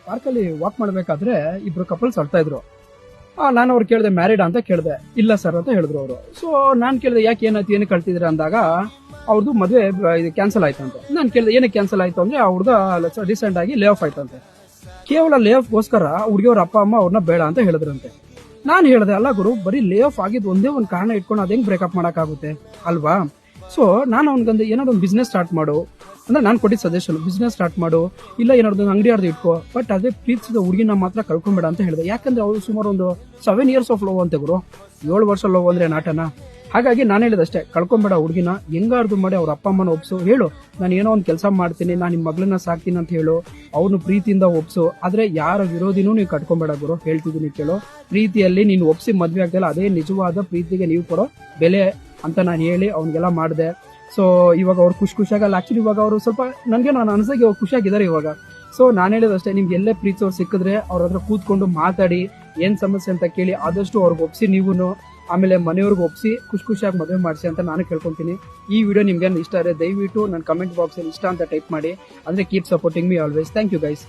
ಪಾರ್ಕಲ್ಲಿ ವಾಕ್ ಮಾಡ್ಬೇಕಾದ್ರೆ ಇಬ್ರು ಕಪಲ್ಸ್ ಅಳ್ತಾ ಇದ್ರು. ನಾನು ಅವ್ರು ಕೇಳಿದೆ ಮ್ಯಾರಿಡ್ ಅಂತ ಕೇಳಿದೆ. ಇಲ್ಲ ಸರ್ ಅಂತ ಹೇಳಿದ್ರು ಅವರು. ಸೊ ನಾನು ಕೇಳಿದೆ ಯಾಕೆ ಏನಾಯ್ತು, ಏನಕ್ಕೆ ಕಳ್ತಿದ್ರ ಅಂದಾಗ ಅವ್ರದ್ದು ಮದುವೆ ಇದು ಕ್ಯಾನ್ಸಲ್ ಆಯ್ತಂತೆ. ನಾನು ಕೇಳಿದೆ ಏನಕ್ಕೆ ಕ್ಯಾನ್ಸಲ್ ಆಯ್ತು ಅಂದ್ರೆ ಆ ಹುಡುಗ ರೀಸೆಂಟ್ ಆಗಿ ಲೇ ಆಫ್ ಆಯ್ತಂತೆ. ಕೇವಲ ಲೇ ಆಫ್ ಗೋಸ್ಕರ ಹುಡುಗಿಯವ್ರ ಅಪ್ಪ ಅಮ್ಮ ಅವ್ರನ್ನ ಬೇಡ ಅಂತ ಹೇಳಿದ್ರಂತೆ. ನಾನು ಹೇಳಿದೆ ಅಲ್ಲ ಗುರು, ಬರೀ ಲೇ ಆಫ್ ಆಗಿದ್ದು ಒಂದೇ ಒಂದು ಕಾರಣ ಇಟ್ಕೊಂಡು ಅದ್ ಹೆಂಗ್ ಬ್ರೇಕಪ್ ಮಾಡಕ್ಕಾಗುತ್ತೆ ಅಲ್ವಾ? ಸೊ ನಾನು ಅವ್ನಿಗಂದು ಏನಾದ್ರು ಒಂದು ಬಿಸ್ನೆಸ್ ಸ್ಟಾರ್ಟ್ ಮಾಡು ಅಂದ್ರೆ ನಾನು ಕೊಟ್ಟಿದ್ದ ಸಜೆಷನ್, ಬಿಸ್ನೆಸ್ ಸ್ಟಾರ್ಟ್ ಮಾಡು, ಇಲ್ಲ ಏನಾದ್ರು ಒಂದು ಅಂಗಡಿ ಆರ್ದು ಇಟ್ಕೋ, ಬಟ್ ಅದೇ ಪ್ರೀತಿಸಿದ ಹುಡುಗಿನ ಮಾತ್ರ ಕಳ್ಕೊಂಬೇಡ ಅಂತ ಹೇಳಿದೆ. ಯಾಕಂದ್ರೆ ಅವ್ರು ಸುಮಾರು ಒಂದು 7 years ಆಫ್ ಲವ್ ಅಂತೆ ಗುರು. 7 ವರ್ಷ ಲವ್ ಅಂದ್ರೆ ನಾಟನ. ಹಾಗಾಗಿ ನಾನು ಹೇಳಿದಷ್ಟೇ, ಕಳ್ಕೊಂಬೇಡ ಹುಡುಗಿನ, ಹೆಂಗಾರ್ದು ಮಾಡಿ ಅವ್ರ ಅಪ್ಪ ಅಮ್ಮನ ಒಪ್ಸು, ಹೇಳು ನಾನು ಏನೋ ಒಂದು ಕೆಲಸ ಮಾಡ್ತೀನಿ, ನಾನು ನಿಮ್ಮ ಮಗಳನ್ನ ಸಾಕ್ತೀನಿ ಅಂತ ಹೇಳು, ಅವನು ಪ್ರೀತಿಯಿಂದ ಒಪ್ಸು. ಆದ್ರೆ ಯಾರ ವಿರೋಧಿನೂ ನೀವು ಕಟ್ಕೊಂಬೇಡ ಗುರು, ಹೇಳ್ತಿದ್ದೀನಿ ಕೇಳು. ಪ್ರೀತಿಯಲ್ಲಿ ನೀನು ಒಪ್ಸಿ ಮದ್ವೆ ಆಗ್ತಿಲ್ಲ, ಅದೇ ನಿಜವಾದ ಪ್ರೀತಿಗೆ ನೀವು ಕೊಡೋ ಬೆಲೆ ಅಂತ ನಾನು ಹೇಳಿ ಅವ್ನಿಗೆಲ್ಲ ಮಾಡಿದೆ. ಸೊ ಇವಾಗ ಅವ್ರು ಖುಷಿಯಾಗಲ್ಲ. ಆಕ್ಚುಲಿ ಇವಾಗ ಅವರು ಸ್ವಲ್ಪ ನನಗೆ ನಾನು ಅನ್ಸಾಗಿ ಅವ್ರು ಖುಷಿಯಾಗಿದ್ದಾರೆ ಇವಾಗ. ಸೊ ನಾನು ಹೇಳಿದಷ್ಟೇ, ನಿಮ್ಗೆ ಎಲ್ಲೇ ಪ್ರೀತಿಸೋರು ಸಿಕ್ಕಿದ್ರೆ ಅವ್ರ ಹತ್ರ ಕೂತ್ಕೊಂಡು ಮಾತಾಡಿ ಏನ್ ಸಮಸ್ಯೆ ಅಂತ ಕೇಳಿ ಆದಷ್ಟು ಅವ್ರಿಗೆ ಒಪ್ಸಿ, ನೀವುನು ಆಮೇಲೆ ಮನೆಯವ್ರಿಗೆ ಒಪ್ಸಿ ಖುಷಿಯಾಗಿ ಮದುವೆ ಮಾಡಿಸಿ ಅಂತ ನಾನು ಕೇಳ್ಕೊಂತೀನಿ. ಈ ವಿಡಿಯೋ ನಿಮ್ಗೆ ಇಷ್ಟ ಆದರೆ ದಯವಿಟ್ಟು ನನ್ನ ಕಮೆಂಟ್ ಬಾಕ್ಸ್ ಅಲ್ಲಿ ಇಷ್ಟ ಅಂತ ಟೈಪ್ ಮಾಡಿ. ಅಂದ್ರೆ keep supporting me always. Thank you guys.